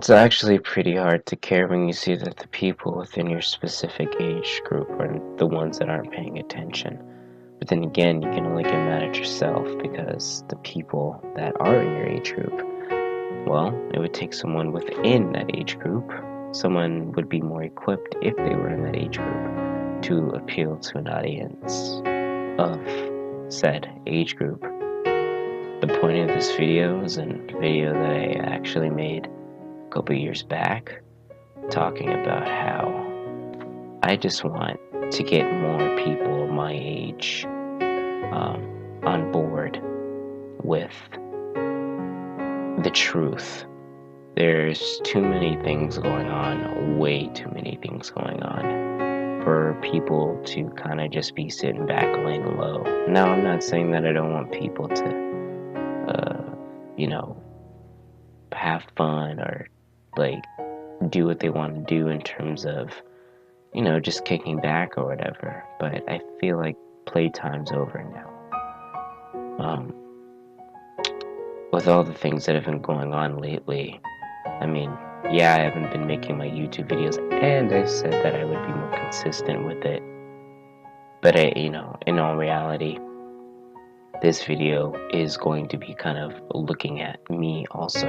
It's actually pretty hard to care when you see that the people within your specific age group are the ones that aren't paying attention. But then again, you can only get mad at yourself because the people that are in your age group, well, it would take someone within that age group. Someone would be more equipped if they were in that age group to appeal to an audience of said age group. The point of this video is a video that I actually made a couple years back, talking about how I just want to get more people my age on board with the truth. There's too many things going on, way too many things going on, for people to kind of just be sitting back laying low. Now, I'm not saying that I don't want people to, have fun or like do what they want to do in terms of, just kicking back or whatever. But I feel like playtime's over now. With all the things that have been going on lately, I mean, yeah, I haven't been making my YouTube videos, and I said that I would be more consistent with it. But in all reality, this video is going to be kind of looking at me also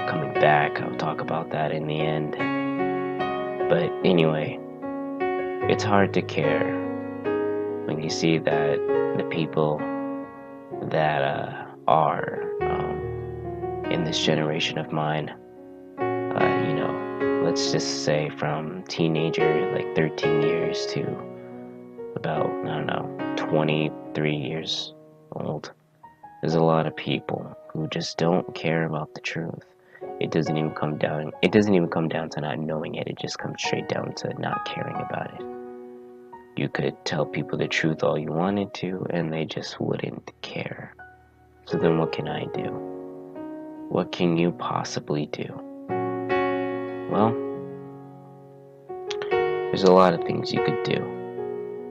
coming back. I'll talk about that in the end. But anyway, it's hard to care when you see that the people that are in this generation of mine, let's just say from teenager, like 13 years to about, 23 years old. There's a lot of people who just don't care about the truth. It doesn't even come down to not knowing it. It just comes straight down to not caring about it. You could tell people the truth all you wanted to, and they just wouldn't care. So then what can I do? What can you possibly do? Well, there's a lot of things you could do.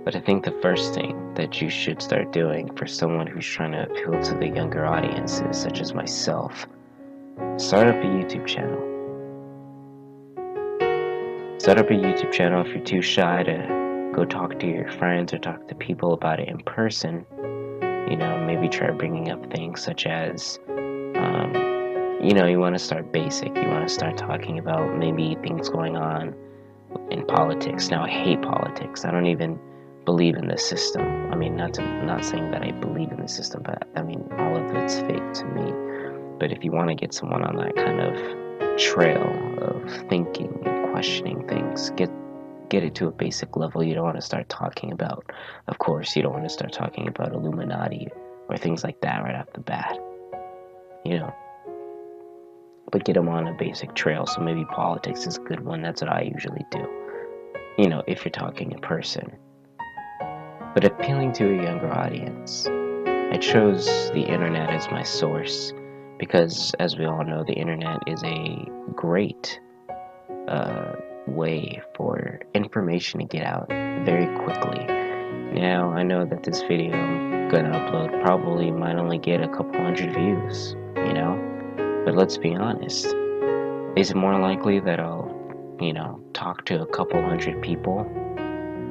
But I think the first thing that you should start doing for someone who's trying to appeal to the younger audiences, such as myself, start up a YouTube channel. Start up a YouTube channel if you're too shy to go talk to your friends or talk to people about it in person. Maybe try bringing up things such as, you want to start basic. You want to start talking about maybe things going on in politics. Now, I hate politics. I don't even believe in the system. I mean, not saying that I believe in the system, but I mean, all of it's fake to me. But if you want to get someone on that kind of trail of thinking and questioning things, get it to a basic level. You don't want to start talking about, of course, you don't want to start talking about Illuminati or things like that right off the bat. But get them on a basic trail. So maybe politics is a good one. That's what I usually do. If you're talking in person. But appealing to a younger audience, I chose the internet as my source because, as we all know, the internet is a great way for information to get out very quickly. Now, I know that this video I'm gonna upload probably might only get a couple hundred views, but let's be honest. Is it more likely that I'll, talk to a couple hundred people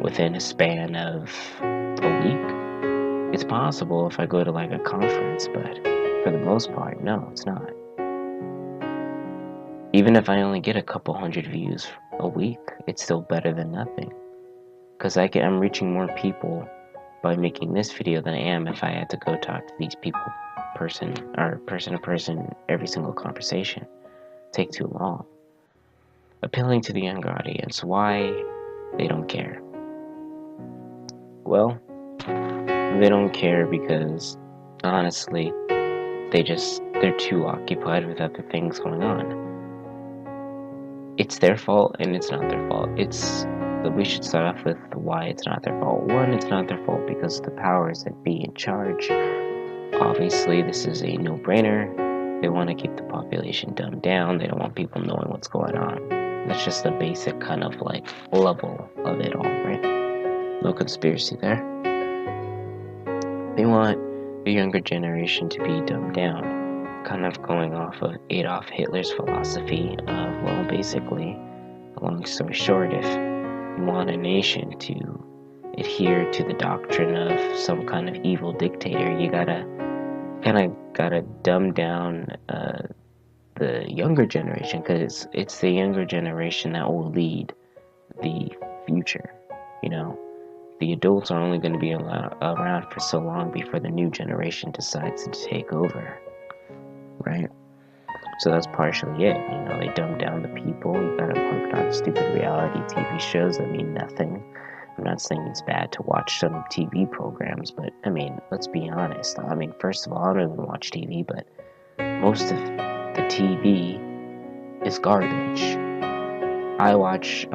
within a span of a week? It's possible if I go to like a conference, but for the most part, no, it's not. Even if I only get a couple hundred views a week, it's still better than nothing. Because I'm reaching more people by making this video than I am if I had to go talk to these people person to person every single conversation. Take too long. Appealing to the younger audience, why they don't care? Well, they don't care because, honestly, they're too occupied with other things going on. It's their fault and it's not their fault. We should start off with why it's not their fault. One, it's not their fault because the powers that be in charge, obviously this is a no-brainer. They want to keep the population dumbed down. They don't want people knowing what's going on. That's just the basic kind of like level of it all, right? No conspiracy there. They want the younger generation to be dumbed down. kind of going off of Adolf Hitler's philosophy of, well, basically, long story short, if you want a nation to adhere to the doctrine of some kind of evil dictator, you gotta dumb down the younger generation, because it's the younger generation that will lead the future. You know, the adults are only going to be around for so long before the new generation decides to take over, right? So that's partially it. You know, they dumb down the people. You got them hooked on stupid reality TV shows that mean nothing. I'm not saying it's bad to watch some TV programs, but I mean, let's be honest. I mean, first of all, I don't even watch TV, but most of the TV is garbage. I don't watch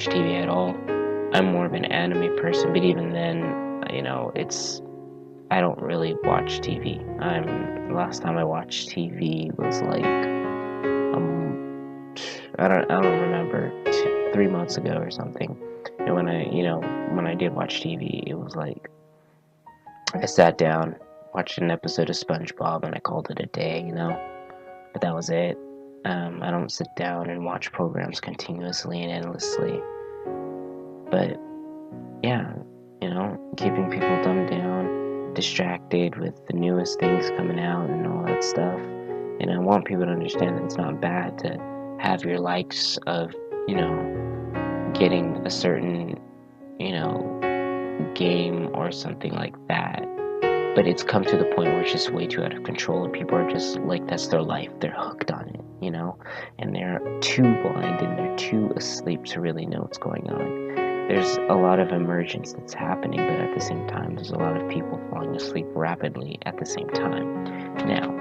TV at all. I'm more of an anime person, but even then, you know, I don't really watch TV. Last time I watched TV was like, I don't remember, 3 months ago or something. And when I did watch TV, it was like, I sat down, watched an episode of SpongeBob, and I called it a day, you know? But that was it. I don't sit down and watch programs continuously and endlessly. But, yeah, you know, keeping people dumbed down, distracted with the newest things coming out and all that stuff. And I want people to understand that it's not bad to have your likes of, you know, getting a certain, you know, game or something like that. But it's come to the point where it's just way too out of control, and people are just like, that's their life. They're hooked on it, you know? And they're too blind and they're too asleep to really know what's going on. There's a lot of emergence that's happening, but at the same time, there's a lot of people falling asleep rapidly at the same time. Now,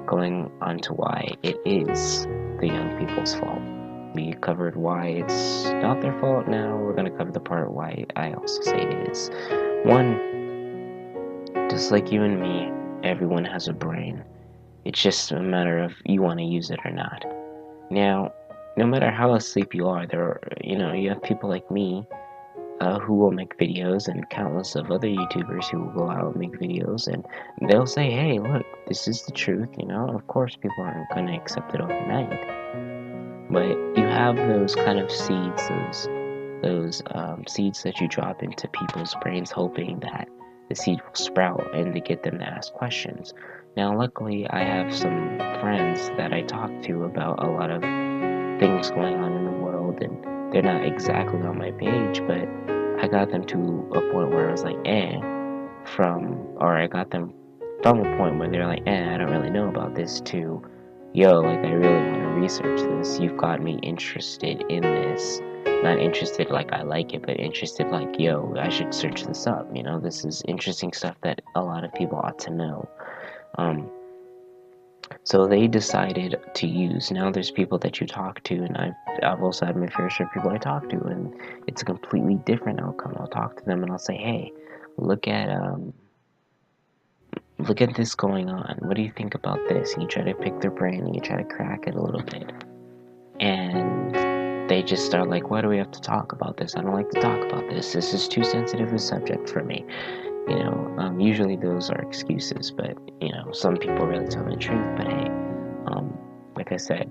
going on to why it is the young people's fault. We covered why it's not their fault. Now we're going to cover the part why I also say it is. One, just like you and me, everyone has a brain. It's just a matter of you want to use it or not. Now, no matter how asleep you are, you have people like me who will make videos, and countless of other YouTubers who will go out and make videos, and they'll say, hey, look, this is the truth, you know? Of course, people aren't going to accept it overnight. But you have those kind of seeds, those seeds that you drop into people's brains, hoping that the seed will sprout and to get them to ask questions. Now, luckily, I have some friends that I talk to about a lot of things going on in the world, and they're not exactly on my page, but I got them to a point where I was like, I got them from a point where they're like, I don't really know about this, to, yo, like, I really want to research this. You've got me interested in this. Not interested like I like it, but interested like, yo, I should search this up. You know, this is interesting stuff that a lot of people ought to know. So they decided to use. Now there's people that you talk to, and I've also had my fair share of people I talk to, and it's a completely different outcome. I'll talk to them and I'll say, hey, look at this going on. What do you think about this? And you try to pick their brain and you try to crack it a little bit. And they just start like, why do we have to talk about this? I don't like to talk about this. This is too sensitive a subject for me. You know, usually those are excuses, but, you know, some people really tell the truth. But hey, like I said,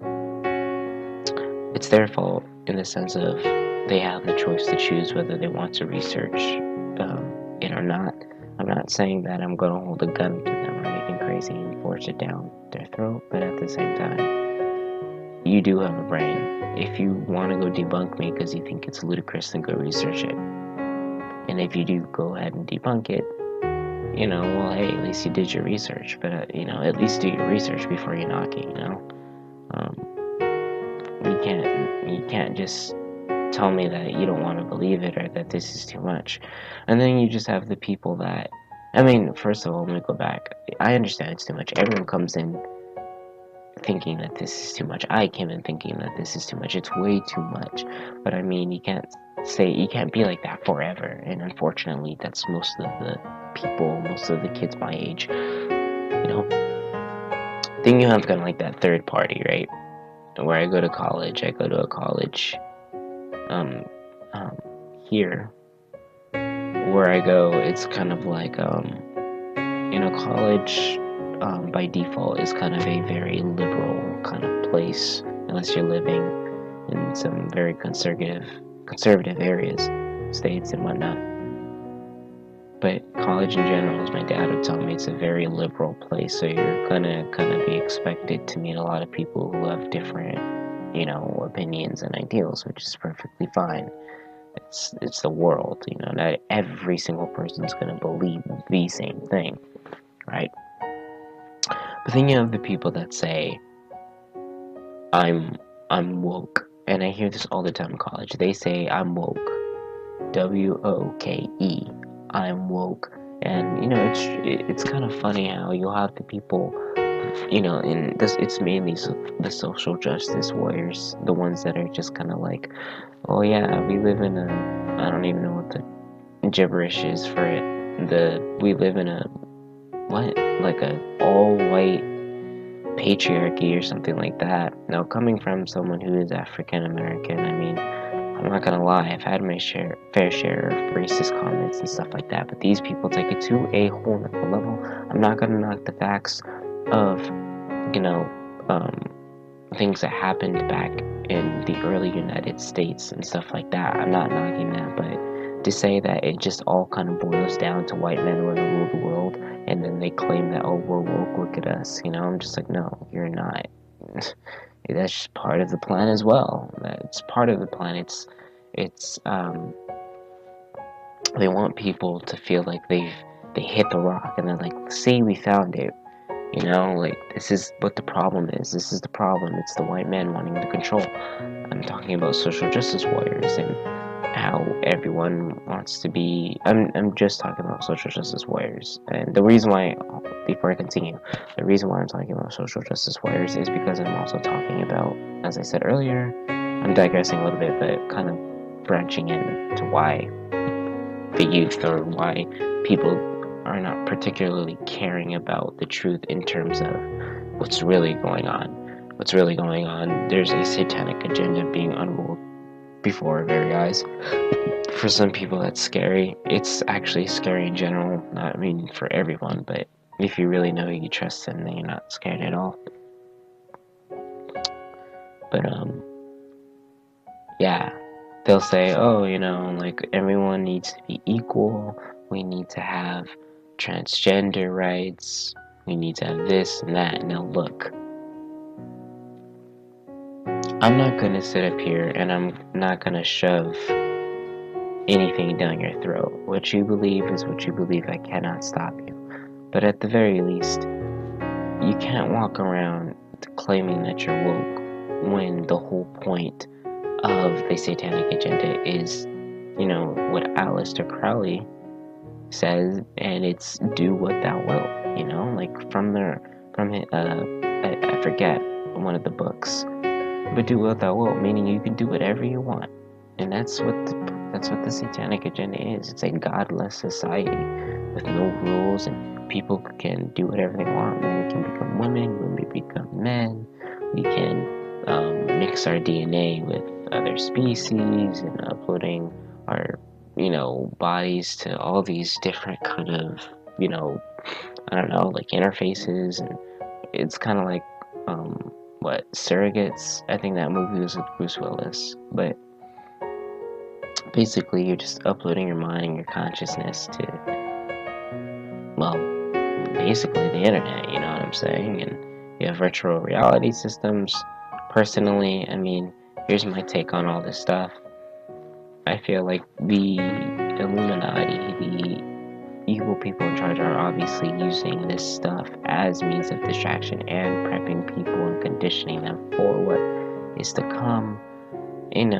it's their fault in the sense of they have the choice to choose whether they want to research it or not. I'm not saying that I'm going to hold a gun to them or anything crazy and force it down their throat, but at the same time, you do have a brain. If you want to go debunk me because you think it's ludicrous, then go research it. And if you do go ahead and debunk it, you know, well, hey, at least you did your research. But, you know, at least do your research before you knock it, you know? You can't just tell me that you don't want to believe it or that this is too much. And then you just have the people that, I mean, first of all, let me go back. I understand it's too much. Everyone comes in thinking that this is too much. I came in thinking that this is too much. It's way too much. But I mean, you can't be like that forever. And unfortunately, that's most of the people, most of the kids my age. You know, then you have kind of like that third party, right? Where I go to college, I go to a college here where I go, it's kind of like college by default is kind of a very liberal kind of place, unless you're living in some very conservative areas, states and whatnot. But college in general, as my dad would tell me, it's a very liberal place, so you're gonna kind of be expected to meet a lot of people who have different, opinions and ideals, which is perfectly fine. It's the world, not every single person's gonna believe the same thing, right? But then you have the people that say, I'm woke, and I hear this all the time in college. They say I'm woke, WOKE. I'm woke, and it's kind of funny how you'll have the people, in this. It's mainly the social justice warriors, the ones that are just kind of like, oh yeah, we live in a, I don't even know what the gibberish is for it. We live in a what, like a all white patriarchy or something like that. Now, coming from someone who is African American, I mean, I'm not gonna lie, I've had my fair share of racist comments and stuff like that, but these people take it to a whole nother level. I'm not gonna knock the facts of, things that happened back in the early United States and stuff like that. I'm not knocking that, but to say that it just all kind of boils down to white men were gonna rule the world, and then they claim that, oh, we're woke, look at us, I'm just like, no, you're not. That's just part of the plan as well. That's part of the plan. It's they want people to feel like they hit the rock, and they're like, see, we found it. Like, this is what the problem is. This is the problem. It's the white men wanting to control. I'm talking about social justice warriors and how everyone wants to be. I'm just talking about social justice warriors. And the reason why, before I continue, the reason why I'm talking about social justice warriors is because I'm also talking about, as I said earlier, I'm digressing a little bit, but kind of branching into why the youth, or why people are not particularly caring about the truth in terms of what's really going on. What's really going on, there's a satanic agenda being unrolled before our very eyes. For some people, that's scary. It's actually scary in general. Not, I mean, for everyone, but if you really know you trust them, then you're not scared at all. But, yeah. They'll say, oh, like, everyone needs to be equal. We need to have transgender rights. We need to have this and that. Now, look. I'm not going to sit up here and I'm not going to shove anything down your throat. What you believe is what you believe. I cannot stop you. But at the very least, you can't walk around claiming that you're woke when the whole point of the satanic agenda is, what Aleister Crowley says, and it's do what thou wilt, like I forget one of the books, but do what thou wilt, meaning you can do whatever you want. And that's what the satanic agenda is. It's a godless society with no rules, and people can do whatever they want. Men can become women, women become men. We can mix our DNA with other species, and uploading our bodies to all these different kind of I don't know, like interfaces. And it's kind of like what, Surrogates? I think that movie was with Bruce Willis. But basically, you're just uploading your mind and your consciousness to, well, basically the internet, you know what I'm saying? And you have virtual reality systems. Personally, I mean, here's my take on all this stuff. I feel like the Illuminati, the evil people in charge, are obviously using this stuff as means of distraction and prepping people and conditioning them for what is to come, and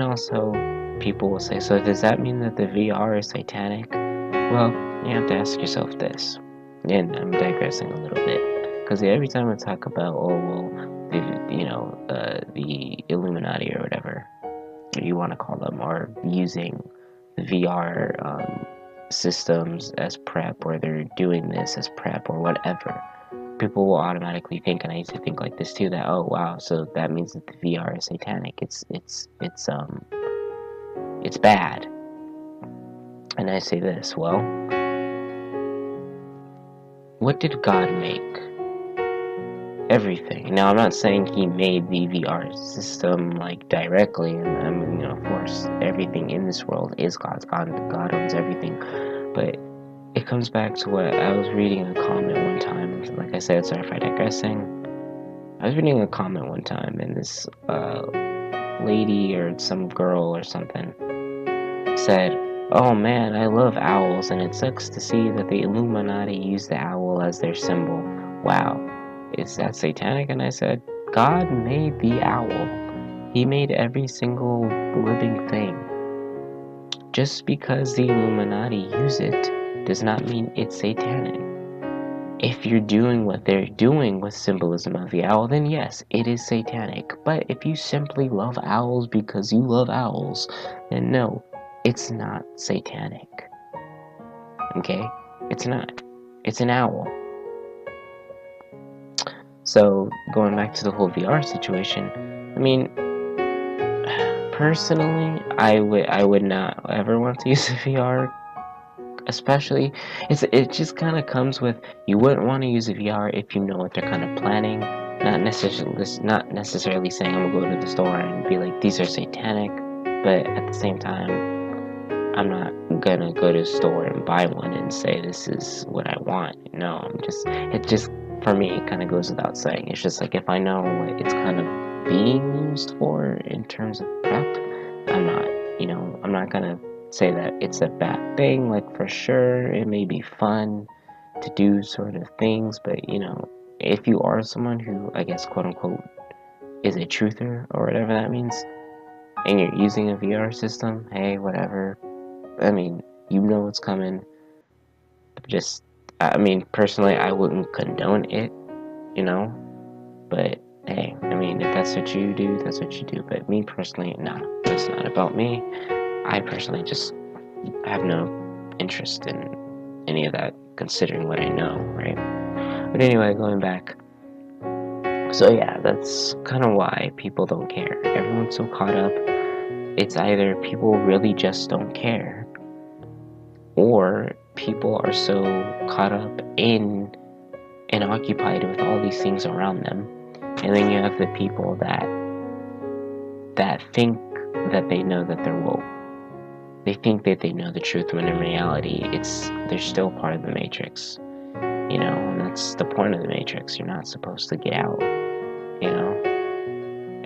also people will say, so does that mean that the VR is satanic? Well, you have to ask yourself this, and I'm digressing a little bit, because every time I talk about, the Illuminati or whatever you want to call them, are using the VR systems as prep, or they're doing this as prep or whatever, people will automatically think, and I used to think like this too, that, oh wow, so that means that the VR is satanic. It's bad. And I say this, well, what did God make? Everything. Now, I'm not saying he made the VR system like directly, and I mean, of course, everything in this world is God's. God owns everything, but it comes back to what I was reading a comment one time. Like I said, sorry for digressing. I was reading a comment one time, and this lady or some girl or something said, "Oh man, I love owls, and it sucks to see that the Illuminati use the owl as their symbol. Wow, is that satanic?" And I said, God made the owl. He made every single living thing. Just because the Illuminati use it does not mean it's satanic. If you're doing what they're doing with symbolism of the owl, then yes, it is satanic. But if you simply love owls because you love owls, then no, it's not satanic. Okay? It's not. It's an owl. So, going back to the whole VR situation, I mean, personally, I would not ever want to use a VR. Especially, it just kind of comes with, you wouldn't want to use a VR if you know what they're kind of planning. Not necessarily saying I'm gonna go to the store and be like, these are satanic, but at the same time, I'm not gonna go to the store and buy one and say this is what I want. No, it just for me, it kind of goes without saying. It's just like, if I know what it's kind of being used for in terms of prep, I'm not gonna say that it's a bad thing. Like, for sure, it may be fun to do sort of things, but if you are someone who, I guess, quote unquote, is a truther or whatever that means, and you're using a VR system, hey, whatever. I mean, you know what's coming. Personally, I wouldn't condone it, but hey, I mean, if that's what you do, that's what you do. But me personally, no, it's not about me. I personally just have no interest in any of that, considering what I know, right? But anyway, going back. So yeah, that's kind of why people don't care. Everyone's so caught up. It's either people really just don't care, or people are so caught up in and occupied with all these things around them. And then you have the people that think that they know that they're woke. They think that they know the truth, when in reality, they're still part of the Matrix. And that's the point of the Matrix. You're not supposed to get out, and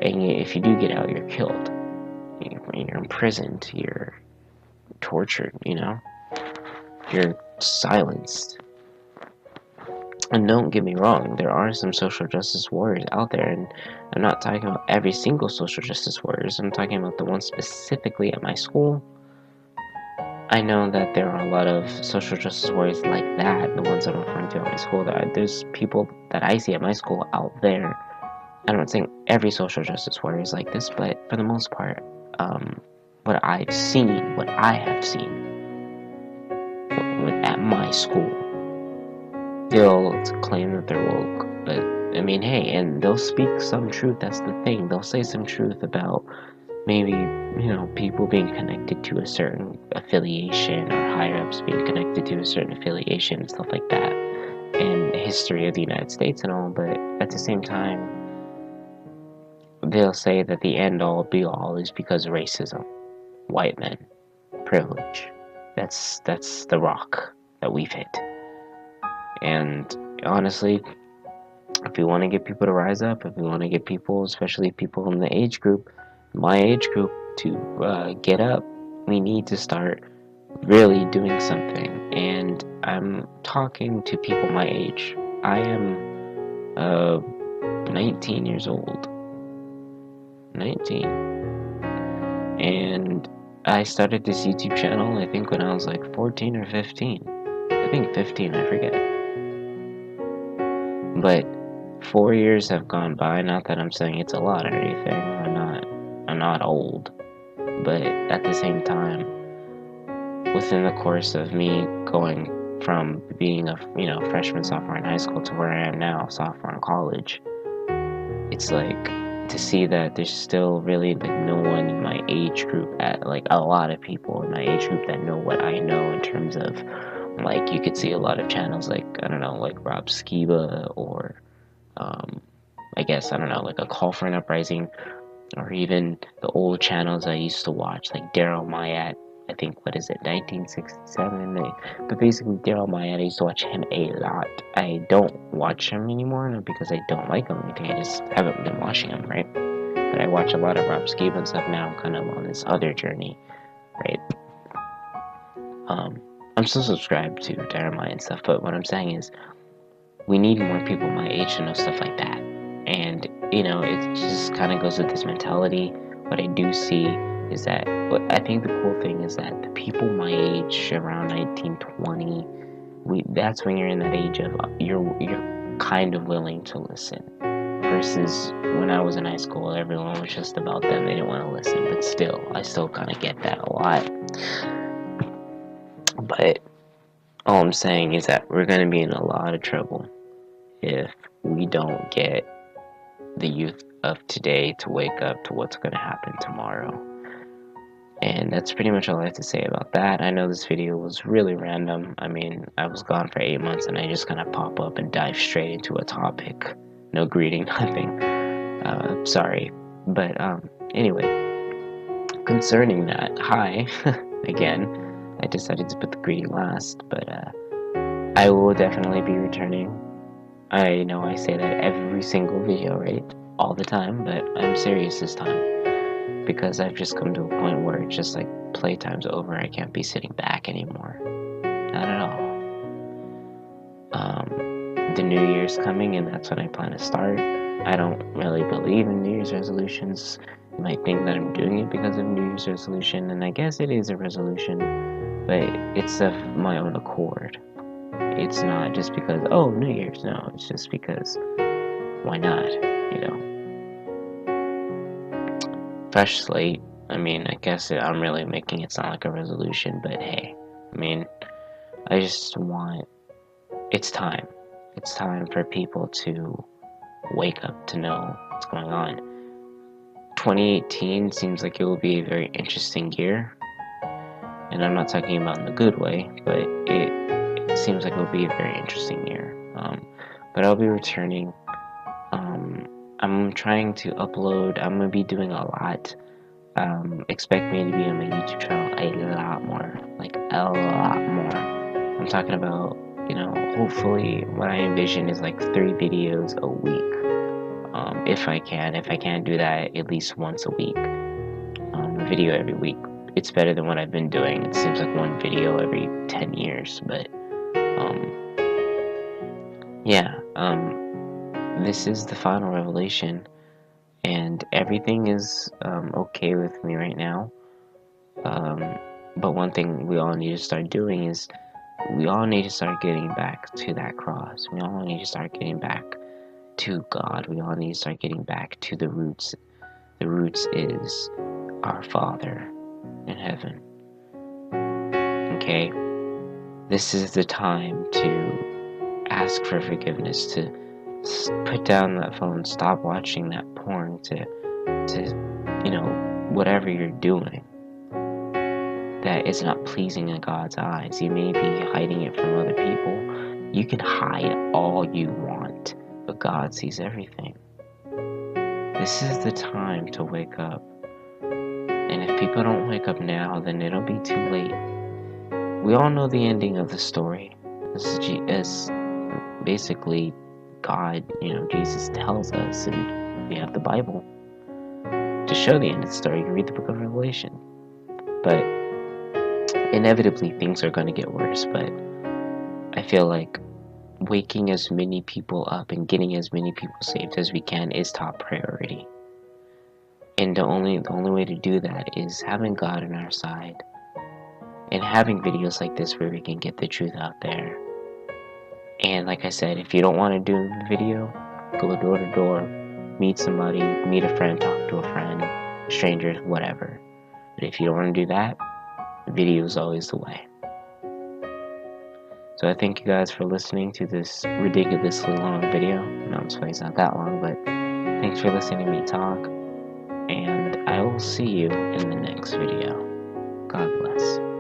if you do get out, you're killed. You're imprisoned. You're tortured. You're silenced. And don't get me wrong, there are some social justice warriors out there, and I'm not talking about every single social justice warriors. I'm talking about the ones specifically at my school. I know that there are a lot of social justice warriors like that, the ones that I'm referring to at my school. There's people that I see at my school out there. I'm not saying every social justice warrior is like this, but for the most part, what I have seen at my school, they'll claim that they're woke, but I mean, hey, and they'll speak some truth. That's the thing. They'll say some truth about maybe, people being connected to a certain affiliation, or higher ups being connected to a certain affiliation and stuff like that, and the history of the United States and all. But at the same time, they'll say that the end all be all is because of racism, white men, privilege. That's the rock that we've hit. And honestly, if we want to get people to rise up, if we want to get people, especially people in the age group, my age group, to get up, we need to start really doing something. And I'm talking to people my age. I am 19 years old. 19. And I started this YouTube channel, I think, when I was like 14 or 15. I think 15, I forget. But 4 years have gone by. Not that I'm saying it's a lot or anything. I'm not old. But at the same time, within the course of me going from being a freshman, sophomore in high school to where I am now, sophomore in college, it's like, to see that there's still really like no one in my age group, a lot of people in my age group that know what I know in terms of Like, you could see a lot of channels like, I don't know, like Rob Skiba, or I guess, I don't know, like a Call for an Uprising, or even the old channels I used to watch, like Daryl Mayat. I think, what is it, 1967? But basically, Daryl Mayat, I used to watch him a lot. I don't watch him anymore, not because I don't like him or anything, I just haven't been watching him, right? But I watch a lot of Rob Skiba and stuff now. I'm kind of on this other journey, right? I'm still subscribed to Daryl Mayat and stuff, but what I'm saying is, we need more people my age to know stuff like that. And, you know, it just kind of goes with this mentality. What I do see is that, I think the cool thing is that the people my age, around 1920, that's when you're in that age of, you're kind of willing to listen. Versus when I was in high school, everyone was just about them, they didn't want to listen. But still, I still kind of get that a lot. But all I'm saying is that we're going to be in a lot of trouble if we don't get the youth of today to wake up to what's going to happen tomorrow. And that's pretty much all I have to say about that. I know this video was really random. I mean, I was gone for 8 months and I just kind of pop up and dive straight into a topic. No greeting, nothing. Sorry. But anyway, concerning that, hi, again. I decided to put the greeting last, but I will definitely be returning. I know I say that every single video, right? All the time, but I'm serious this time. Because I've just come to a point where it's just like, playtime's over, I can't be sitting back anymore. Not at all. The new year's coming, and that's when I plan to start. I don't really believe in New Year's resolutions. You might think that I'm doing it because of New Year's resolution, and I guess it is a resolution, but it's of my own accord. It's not just because, oh, New Year's. No, it's just because, why not, you know? Fresh slate. I mean, I guess I'm really making it sound like a resolution, but hey, I mean, I just want, it's time. It's time for people to wake up to know what's going on. 2018 seems like it will be a very interesting year. And I'm not talking about in the good way, but it seems like it will be a very interesting year. But I'll be returning. I'm trying to upload. I'm going to be doing a lot. Expect me to be on my YouTube channel a lot more. Like, a lot more. I'm talking about, you know, hopefully what I envision is like 3 videos a week. If I can. If I can't do that, at least once a week. A video every week. It's better than what I've been doing. It seems like 1 video every 10 years, but yeah, this is the final revelation, and everything is okay with me right now. But one thing we all need to start doing is, we all need to start getting back to that cross. We all need to start getting back to God. We all need to start getting back to the roots. The roots is our Father in heaven. Okay? This is the time to ask for forgiveness, to put down that phone, stop watching that porn, to you know, whatever you're doing that is not pleasing in God's eyes. You may be hiding it from other people. You can hide all you want, but God sees everything. This is the time to wake up. And if people don't wake up now, then it'll be too late. We all know the ending of the story. As basically God, you know, Jesus tells us, and we have the Bible to show the end of the story. You can read the book of Revelation. But inevitably things are going to get worse. But I feel like waking as many people up and getting as many people saved as we can is top priority. And the only way to do that is having God on our side, and having videos like this where we can get the truth out there. And like I said, if you don't want to do the video, go door to door, meet somebody, meet a friend, talk to a friend, strangers, whatever. But if you don't want to do that, video is always the way. So I thank you guys for listening to this ridiculously long video. No, I'm sorry, it's not that long, but thanks for listening to me talk. And I will see you in the next video. God bless.